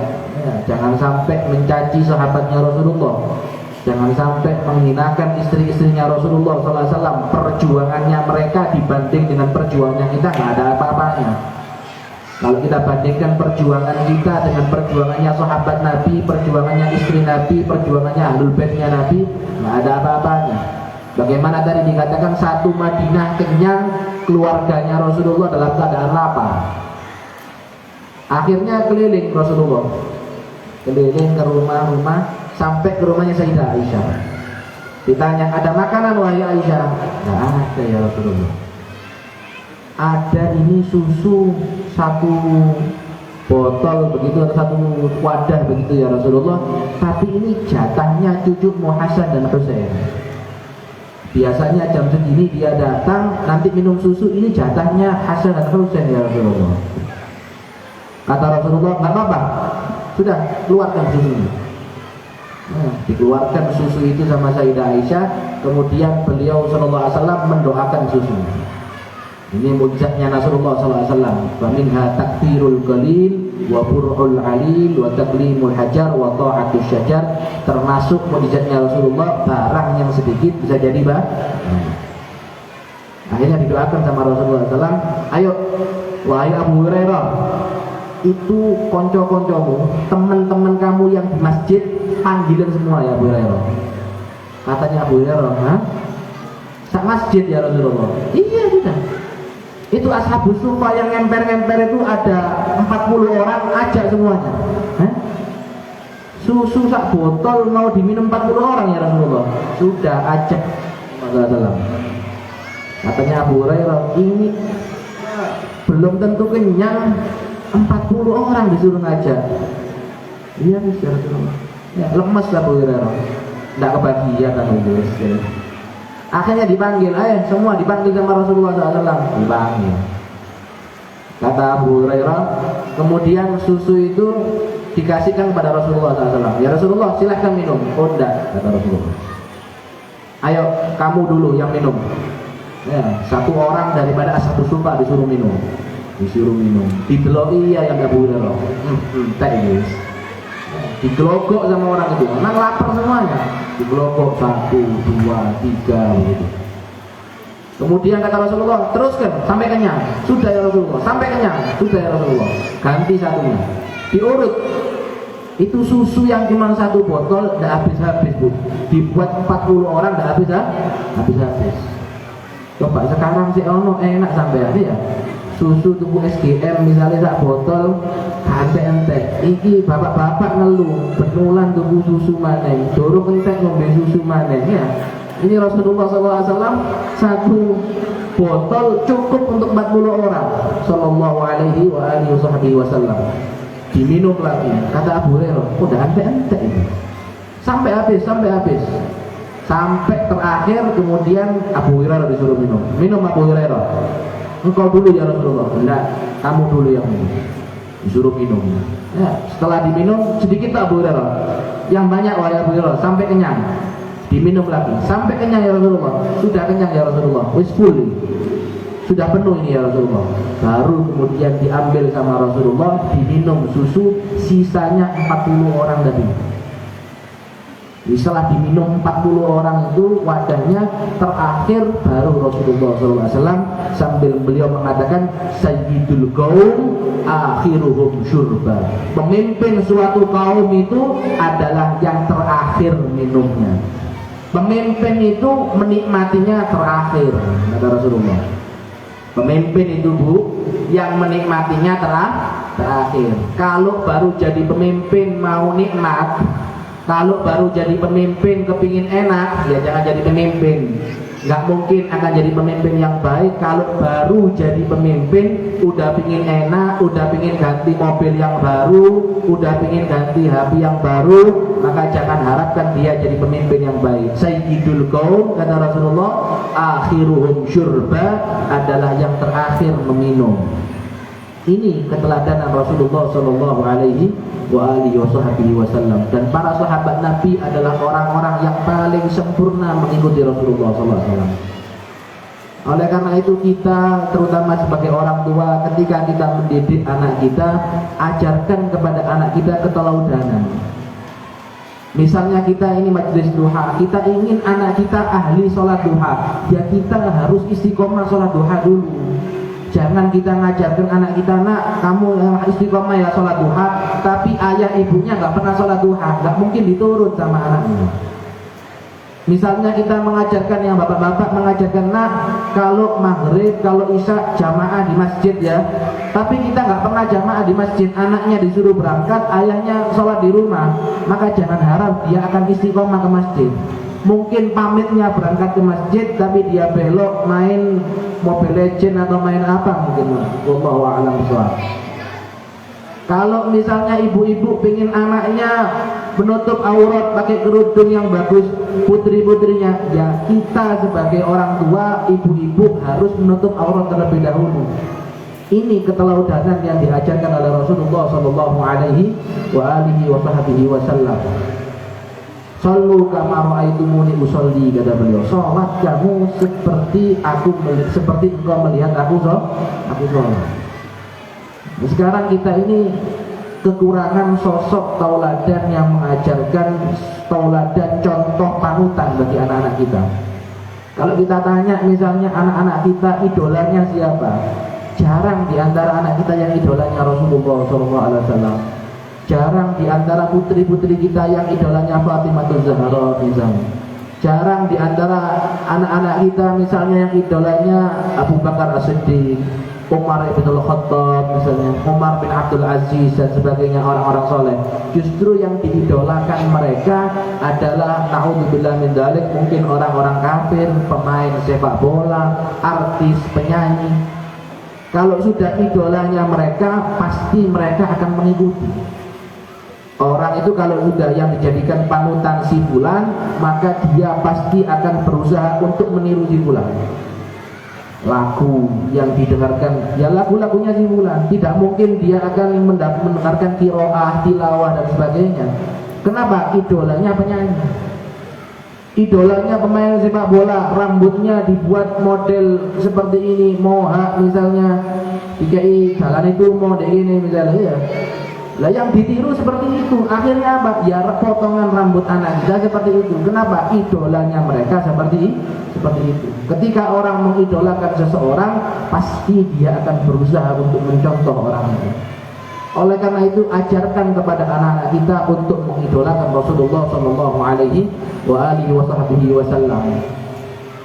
Ya, jangan sampai mencaci sahabatnya Rasulullah. Jangan sampai menghinakan istri-istrinya Rasulullah SAW. Perjuangannya mereka dibanding dengan perjuangannya kita nggak ada apa-apanya. Kalau kita bandingkan perjuangan kita dengan perjuangannya sahabat Nabi, perjuangannya istri Nabi, perjuangannya ahlul baitnya Nabi, nggak ada apa-apanya. Bagaimana tadi dikatakan satu Madinah kenyang, keluarganya Rasulullah dalam keadaan lapar. Akhirnya keliling Rasulullah, keliling ke rumah-rumah sampai ke rumahnya Sayyidah Aisyah. Ditanya, ada makanan wahai Aisyah? Nggak ada ya Rasulullah. Ada ini susu 1 botol begitu atau 1 wadah begitu ya Rasulullah. Tapi ini jatahnya cucumu Hasan dan Husain. Biasanya jam segini dia datang nanti minum susu, ini jatahnya Hasan dan Husain ya Rasulullah. Kata Rasulullah, nggak apa-apa, sudah keluarkan susunya. Dikeluarkan susu itu sama Sayyidah Aisyah. Kemudian beliau SAW mendoakan susunya. Ini mujizatnya Rasulullah SAW. Faminha takfirul qalil wa bur'ul alil wa taklimul hajar wa ta'atus syajar. Termasuk mujizatnya Rasulullah, barang yang sedikit bisa jadi Akhirnya didoakan sama Rasulullah SAW. Ayo wahai Abu Hurairah, itu konco-koncomu, teman-teman kamu yang di masjid, panggilin semua ya Abu Hurairah. Katanya Abu Hurairah, sak masjid ya Rasulullah. Iya sudah. Itu ashabus sufa yang ngemper-ngemper itu ada 40 orang, ajak semuanya. Susu sak botol mau diminum 40 orang ya Rasulullah. Sudah ajak. Katanya Abu Hurairah, ini belum tentu kenyang, 40 orang disuruh ngajak. Iya ya Rasulullah. Ya, lemes lah Abu Hurairah. Tidak kebagian kan itu. Akhirnya dipanggil, semua dipanggil sama Rasulullah SAW. Dipanggil. Kata Abu Hurairah, kemudian susu itu dikasihkan kepada Rasulullah SAW. Ya Rasulullah, silahkan minum. Oh enggak, kata Rasulullah. Ayo kamu dulu yang minum. Ya, 1 orang daripada ashabus sufa disuruh minum. Dideloi ya yang Abu Hurairah. Tak ini. Digelogok sama orang itu, memang lapar semuanya. Digelogok 1, 2, 3 begitu. Kemudian kata Rasulullah, teruskan sampai kenyang. Sudah ya Rasulullah, sampai kenyang. Sudah ya Rasulullah. Ganti satunya. Diurut. Itu susu yang cuma 1 botol tidak habis-habis Bu. Dibuat 40 orang tidak habis-habis. Coba sekarang sih enak sampean ya. Susu tuku SGM misalnya sak botol sampai entek. Iki bapak-bapak ngeluh betulan tuku susu maneh, dorong entek ngombe susu maneh ya. Ini Rasulullah SAW 1 botol cukup untuk 40 orang sallallahu alaihi wa alihi wasallam. Diminum lagi. Kata Abu Hurairah, udah entek ini. Sampai habis. Sampai terakhir kemudian Abu Hurairah disuruh minum. Minum Abu Hurairah. Engkau dulu ya Rasulullah. Enggak, kamu dulu yang minum. Disuruh minum. Ya, setelah diminum sedikit Abu Hurairah. Yang banyak wahai Abu Hurairah sampai kenyang. diminum lagi sampai kenyang ya Rasulullah. Sudah kenyang ya Rasulullah, wis full ini, sudah penuh ini ya Rasulullah. Baru kemudian diambil sama Rasulullah, diminum susu sisanya 40 orang tadi. Setelah diminum 40 orang itu wadahnya terakhir, baru Rasulullah SAW sambil beliau mengatakan sayyidul qaum akhiruhum syurba. Pemimpin suatu kaum itu adalah yang terakhir minumnya. Pemimpin itu menikmatinya terakhir, kata Rasulullah. Pemimpin itu Bu, yang menikmatinya terakhir. Kalau baru jadi pemimpin mau nikmat, kalau baru jadi pemimpin kepingin enak, ya jangan jadi pemimpin. Nggak mungkin akan jadi pemimpin yang baik. Kalau baru jadi pemimpin udah pingin enak, udah pingin ganti mobil yang baru, udah pingin ganti HP yang baru, maka jangan harapkan dia jadi pemimpin yang baik. Sayyidul qaum, kata Rasulullah, akhiruhum syurba, adalah yang terakhir meminum. Ini keteladanan Rasulullah Shallallahu Alaihi Wasallam. Dan para sahabat Nabi adalah orang-orang yang paling sempurna mengikuti Rasulullah SAW. Oleh karena itu kita, terutama sebagai orang tua, ketika kita mendidik anak kita, ajarkan kepada anak kita keteladanan. Misalnya kita ini majelis duha, kita ingin anak kita ahli sholat duha, ya kita harus istiqomah sholat duha dulu. Jangan kita ngajarkan anak kita, nak kamu istiqomah ya sholat duha, tapi ayah ibunya nggak pernah sholat duha, nggak mungkin diturut sama anaknya. Misalnya kita mengajarkan, yang bapak-bapak mengajarkan, nak kalau maghrib, kalau isya jamaah di masjid ya, tapi kita nggak pernah jamaah di masjid, anaknya disuruh berangkat, ayahnya sholat di rumah, maka jangan harap dia akan istiqomah ke masjid. Mungkin pamitnya berangkat ke masjid, tapi dia belok main Mobile Legend atau main apa mungkin. Wallahu a'lam bishawab. Kalau misalnya ibu-ibu pengen anaknya menutup aurat pakai kerudung yang bagus, putri-putrinya, ya kita sebagai orang tua, ibu-ibu harus menutup aurat terlebih dahulu. Ini keteladanan yang diajarkan oleh Rasulullah Shallallahu Alaihi Wasallam. Sallu kama ra'aitumuni usolli, kata beliau. Sholat kamu seperti engkau melihat aku sholat. Sekarang kita ini kekurangan sosok tauladan yang mengajarkan, tauladan contoh panutan bagi anak-anak kita. Kalau kita tanya misalnya anak-anak kita idolanya siapa, jarang di antara anak kita yang idolanya Rasulullah SAW. Jarang di antara putri-putri kita yang idolanya Fatimah Zahra misalnya. Jarang di antara anak-anak kita misalnya yang idolanya Abu Bakar As-Siddiq, Umar bin Al-Khattab misalnya, Umar bin Abdul Aziz dan sebagainya, orang-orang soleh. Justru yang diidolakan mereka adalah naudzubillah min dzalik, mungkin orang-orang kafir, pemain sepak bola, artis, penyanyi. Kalau sudah idolanya mereka, pasti mereka akan mengikuti. Orang itu kalau sudah yang dijadikan panutan si fulan, maka dia pasti akan berusaha untuk meniru si fulan. Lagu yang didengarkan, ya lagu-lagunya si fulan. Tidak mungkin dia akan mendengarkan qiraah, tilawah dan sebagainya. Kenapa? Idolanya penyanyi, idolanya pemain sepak bola, rambutnya dibuat model seperti ini, moha misalnya, dikai jalan itu model ini misalnya ya. Lah yang ditiru seperti itu, akhirnya apa? Ya potongan rambut anak kita seperti itu. Kenapa? Idolanya mereka seperti itu. Ketika orang mengidolakan seseorang, pasti dia akan berusaha untuk mencontoh orang itu. Oleh karena itu, ajarkan kepada anak-anak kita untuk mengidolakan Rasulullah Shallallahu Alaihi Wasallam.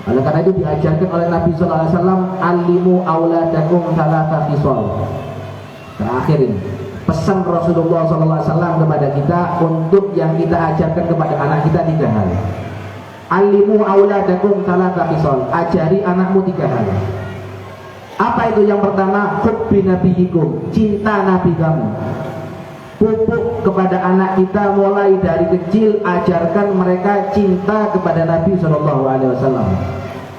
Oleh karena itu diajarkan oleh Nabi Sallallahu Alaihi Wasallam, alimu auladakum salasa khisal. Terakhir ini pesan Rasulullah SAW kepada kita untuk yang kita ajarkan kepada anak kita 3 hal. Alimu auladakum salasa khisal, ajari anakmu 3 hal. Apa itu? Yang pertama, hubbi nabiyikum, cinta nabi kamu. Pupuk kepada anak kita mulai dari kecil, ajarkan mereka cinta kepada Nabi SAW.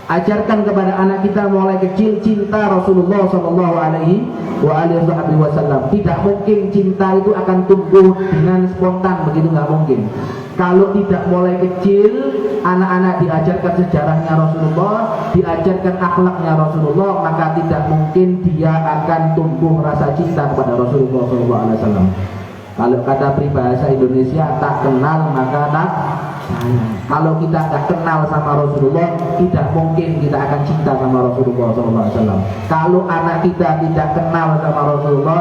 Ajarkan kepada anak kita mulai kecil cinta Rasulullah Shallallahu Alaihi Wasallam. Tidak mungkin cinta itu akan tumbuh dengan spontan, begitu, nggak mungkin. Kalau tidak mulai kecil, anak-anak diajarkan sejarahnya Rasulullah, diajarkan akhlaknya Rasulullah, maka tidak mungkin dia akan tumbuh rasa cinta kepada Rasulullah Shallallahu Alaihi Wasallam. Kalau kata peribahasa Indonesia, tak kenal maka tak sayang. Kalau kita tak kenal sama Rasulullah, tidak mungkin kita akan cinta sama Rasulullah SAW. Kalau anak kita tidak kenal sama Rasulullah,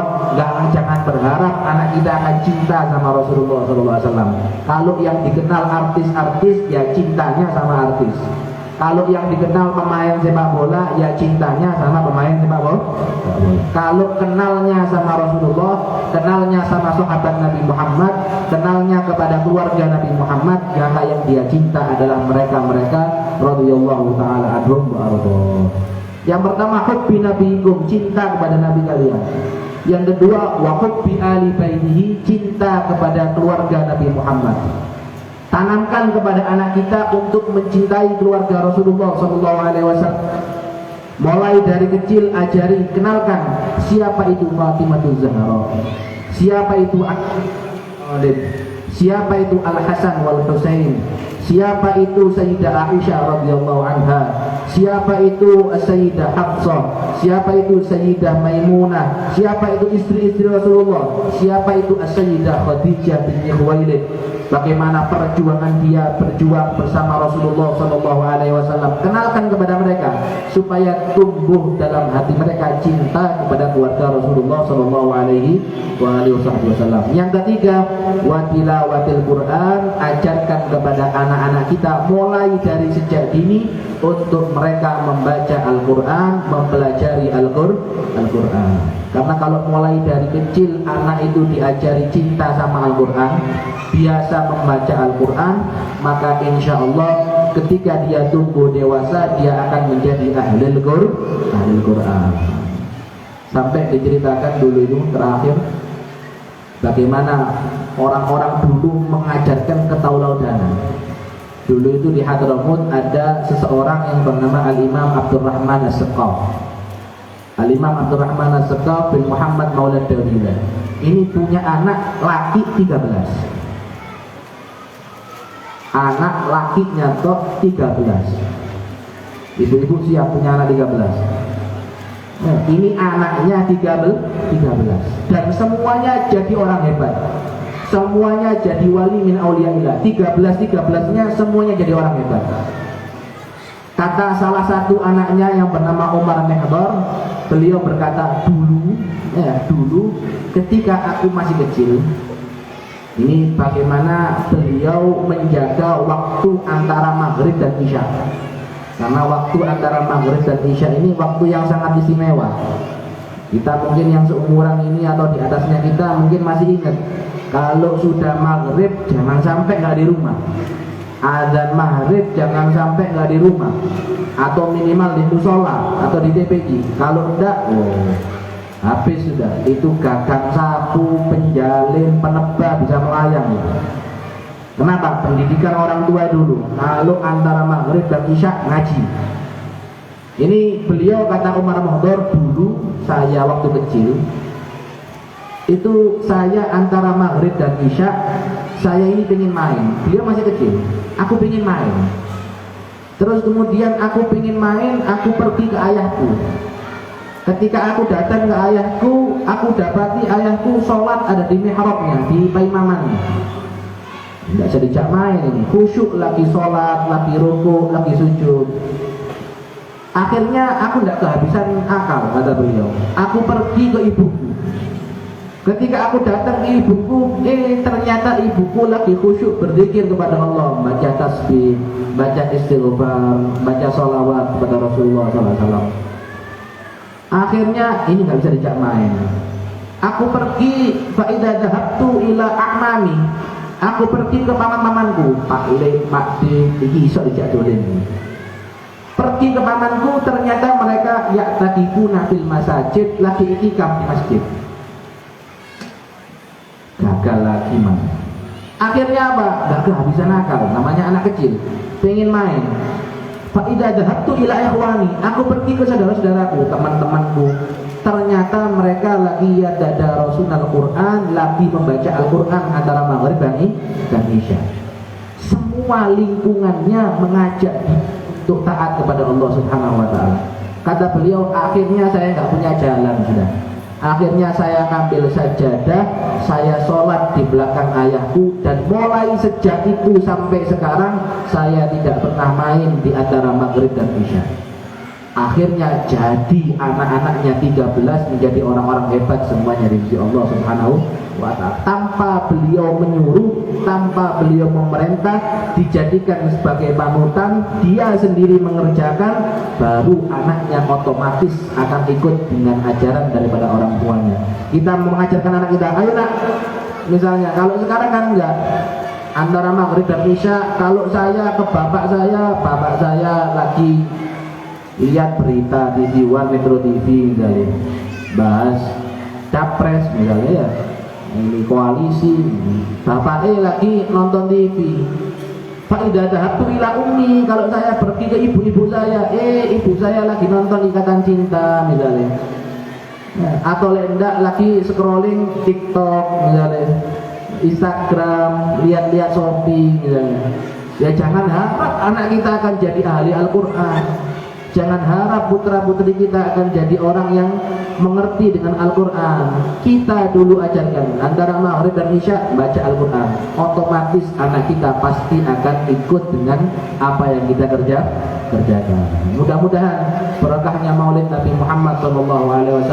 jangan berharap anak kita akan cinta sama Rasulullah SAW. Kalau yang dikenal artis-artis, ya cintanya sama artis. Kalau yang dikenal pemain sepak bola, ya cintanya sama pemain sepak bola. Kalau kenalnya sama Rasulullah, kenalnya sama sahabat Nabi Muhammad, kenalnya kepada keluarga Nabi Muhammad, maka yang dia cinta adalah mereka-mereka radhiyallahu taala anhum wa ardhahum. Yang pertama, hubbi nabiyikum, cinta kepada nabi kalian. Yang kedua, wa hubbi ali baitihi, cinta kepada keluarga Nabi Muhammad. Tanamkan kepada anak kita untuk mencintai keluarga Rasulullah SAW. Mulai dari kecil ajari, kenalkan siapa itu Fatimah Zahra, siapa itu Al-Talib, siapa itu Al-Hasan wal Husain, siapa itu Sayyidah Aisyah radhiyallahu anha, siapa itu Sayyidah Hafsah, siapa itu Sayyidah Maimunah, siapa itu istri-istri Rasulullah, siapa itu Sayyidah Khadijah binti Khuwailid. Bagaimana perjuangan dia berjuang bersama Rasulullah Sallallahu Alaihi Wasallam. Kenalkan kepada mereka supaya tumbuh dalam hati mereka cinta kepada keluarga Rasulullah Sallallahu Alaihi Wasallam. Yang ketiga, wa tilawatil Quran, ajarkan kepada anak-anak kita mulai dari sejak dini untuk mereka membaca Al-Quran, mempelajari Al-Quran. Karena kalau mulai dari kecil anak itu diajari cinta sama Al-Quran, biasa membaca Al-Quran, maka insya Allah ketika dia tumbuh dewasa dia akan menjadi ahlul Quran. Sampai diceritakan dulu itu terakhir bagaimana orang-orang dulu mengajarkan ketauladanan. Dulu itu di Hadramut ada seseorang yang bernama Al-Imam Abdurrahman As-Saqaf. Al-Imam Abdurrahman As-Saqaf bin Muhammad Maulad Dawila. Ini punya anak laki 13. Anak lakinya toh 13. Ibu-ibu siap punya anak 13. Nah, ini anaknya 13 dan semuanya jadi orang hebat. Semuanya jadi wali min auliyaillah. 13-13-nya semuanya jadi orang hebat. Kata salah satu anaknya yang bernama Umar Mehbar, beliau berkata, dulu ketika aku masih kecil, ini bagaimana beliau menjaga waktu antara maghrib dan isya. Karena waktu antara maghrib dan isya ini waktu yang sangat istimewa. Kita mungkin yang seumuran ini atau di atasnya kita mungkin masih ingat, kalau sudah maghrib jangan sampai nggak di rumah. Adzan maghrib jangan sampai nggak di rumah, atau minimal di musola atau di TPJ. Kalau enggak, habis sudah. Itu gagang sapu, penjalin, penebah bisa melayang. Kenapa? Pendidikan orang tua dulu. Kalau antara maghrib dan isya ngaji. Ini beliau kata Umar Mahdor, dulu saya waktu kecil itu saya antara maghrib dan isya saya ini pengen main. Beliau masih kecil, aku pengen main. Terus kemudian aku pengen main, aku pergi ke ayahku. Ketika aku datang ke ayahku, aku dapati ayahku sholat ada di mihrabnya, di paimamannya. Tidak bisa dijak main ini, khusyuk lagi sholat, lagi ruku, lagi sujud. Akhirnya aku tidak kehabisan akal, kata beliau. Aku pergi ke ibuku. Ketika aku datang ke ibuku, ternyata ibuku lagi khusyuk berzikir kepada Allah, baca tasbih, baca istighfar, baca sholawat kepada Rasulullah SAW. Akhirnya ini nggak bisa dijak main. Aku pergi, faidah dhahabtu ila a'mami. Aku pergi ke paman-pamanku, Pak Le, Pak D, ini iso dijak dolen. Pergi ke pamanku, ternyata mereka ya'tadifuna fil masajid, lagi iktikaf di masjid. Gagal lagi man. Akhirnya apa? Gak kehabisan akal. Namanya anak kecil, pengen main. Fa idza dhahabtu ila ikhwani, aku pergi ke saudara-saudaraku, teman-temanku, ternyata mereka lagi yatadarosun Al-Quran, lagi membaca Al-Quran antara maghrib dan isya. Semua lingkungannya mengajak untuk taat kepada Allah Subhanahu wa ta'ala. Kata beliau, akhirnya saya nggak punya jalan sudah. Akhirnya saya ngambil sajadah, saya sholat di belakang ayahku, dan mulai sejak itu sampai sekarang saya tidak pernah main di antara maghrib dan isya. Akhirnya jadi anak-anaknya 13 menjadi orang-orang hebat semuanya di sisi Allah Subhanahu wa ta'ala. Tanpa beliau menyuruh, tanpa beliau memerintah, dijadikan sebagai panutan, dia sendiri mengerjakan, baru anaknya otomatis akan ikut dengan ajaran daripada orang tuanya. Kita mengajarkan anak kita, ayo nak, misalnya kalau sekarang kan enggak, antara maghrib dan isya, kalau saya ke bapak saya lagi lihat berita TV One, Metro TV misalnya, bahas capres misalnya ya, ini koalisi, bapaknya lagi nonton TV. Pak idza dhahabtu ila ummi, kalau saya pergi ke ibu saya, ibu saya lagi nonton Ikatan Cinta misalnya, atau lendak lagi scrolling TikTok misalnya, Instagram, lihat-lihat Shopee misalnya. Ya jangan harap anak kita akan jadi ahli Al-Quran. Jangan harap putra-putri kita akan jadi orang yang mengerti dengan Al-Quran. Kita dulu ajarkan antara maghrib dan isya baca Al-Quran. Otomatis anak kita pasti akan ikut dengan apa yang kita kerjakan. Mudah-mudahan berkahnya Maulid Nabi Muhammad SAW,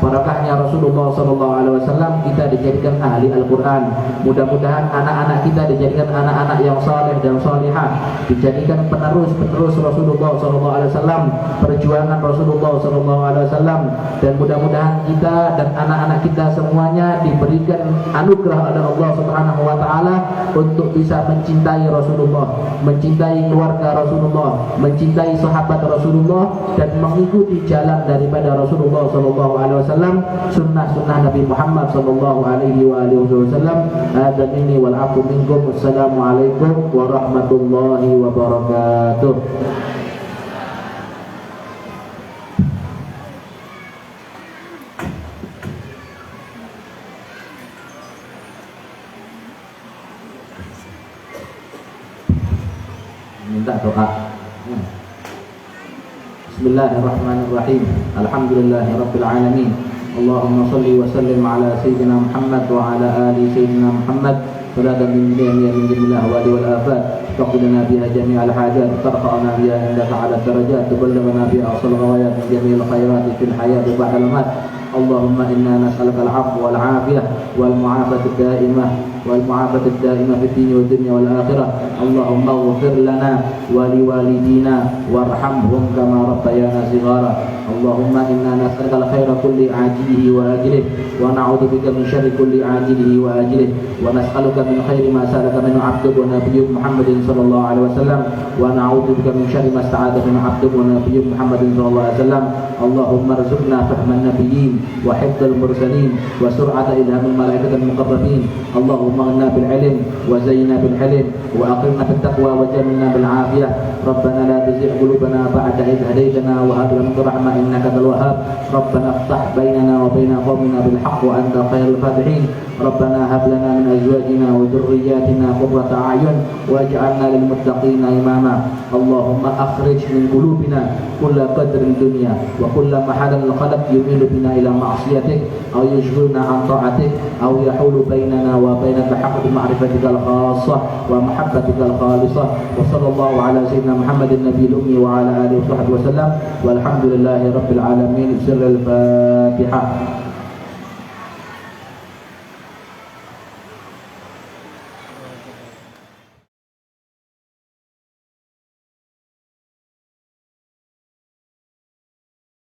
berkahnya Rasulullah SAW, kita dijadikan ahli Al-Quran. Mudah-mudahan anak-anak kita dijadikan anak-anak yang saleh dan salihah, dijadikan penerus Rasulullah SAW, perjuangan Rasulullah SAW, dan mudah-mudahan kita dan anak-anak kita semuanya diberikan anugerah oleh Allah Subhanahu wa ta'ala untuk bisa mencintai Rasulullah, mencintai keluarga Rasulullah, mencintai sahabat Rasulullah, dan mengikuti jalan daripada Rasulullah SAW, sunnah-sunnah Nabi Muhammad SAW. Ada ini wal afu minkum. Assalamualaikum warahmatullahi wabarakatuh. Minta doa. Bismillahirrahmanirrahim. Alhamdulillahirabbil alamin. Allahumma shalli wa sallim ala sayyidina Muhammad wa ala ali sayyidina Muhammad. Salatan min jami'il ahwali wal afat, taqdina biha jami'al hajat, tarfa'na biha indaka ala darajat, tuballighuna biha aqsal ghayat min jami'il khairat fil hayati ba'da al-mamat. اللهم إنا نسألك العفو والعافية والمعافاة الدائمة في الدين والدنيا والآخرة. اللهم اغفر لنا ولوالدينا وارحمهم كما ربيانا صغارا. اللهم إنا نسألك الخير كل عاجله وآجله ونعوذ بك من شر كل عاجله وآجله ونسألك من خير ما سألك منه عبدك ونبيك محمد صلى الله عليه وسلم ونعوذ بك من شر ما استعاذ منه عبدك ونبيك محمد صلى الله عليه وسلم. اللهم ارزقنا فهم النبيين وحفظ المرسلين وسرعة إلهام الملائكة المقربين. اللهم اغننا بالعلم وزينا بالحلم وأقمنا بالتقوى وجملنا بالعافية. ربنا لا تزغ قلوبنا بعد إذ هديتنا وهب لنا من رحمة إنك أنت الوهاب. ربنا افتح بيننا وبين قومنا بالحق وأنت خير الفاتحين. ربنا هب لنا من أزواجنا وذرياتنا قرة أعين واجعلنا للمتقين إماما. اللهم أخرج من قلوبنا كل قدر الدنيا وكل محل الخلق يميل بنا إلى معصيتك أو يشغلنا عن طاعتك أو يحول بيننا وبين تحقق معرفتك الخاصة ومحبتك الخالصة. وصلى الله على سيدنا محمد النبي الأمي وعلى آله وصحبه وسلم والحمد لله رب العالمين. سر الفاتحة.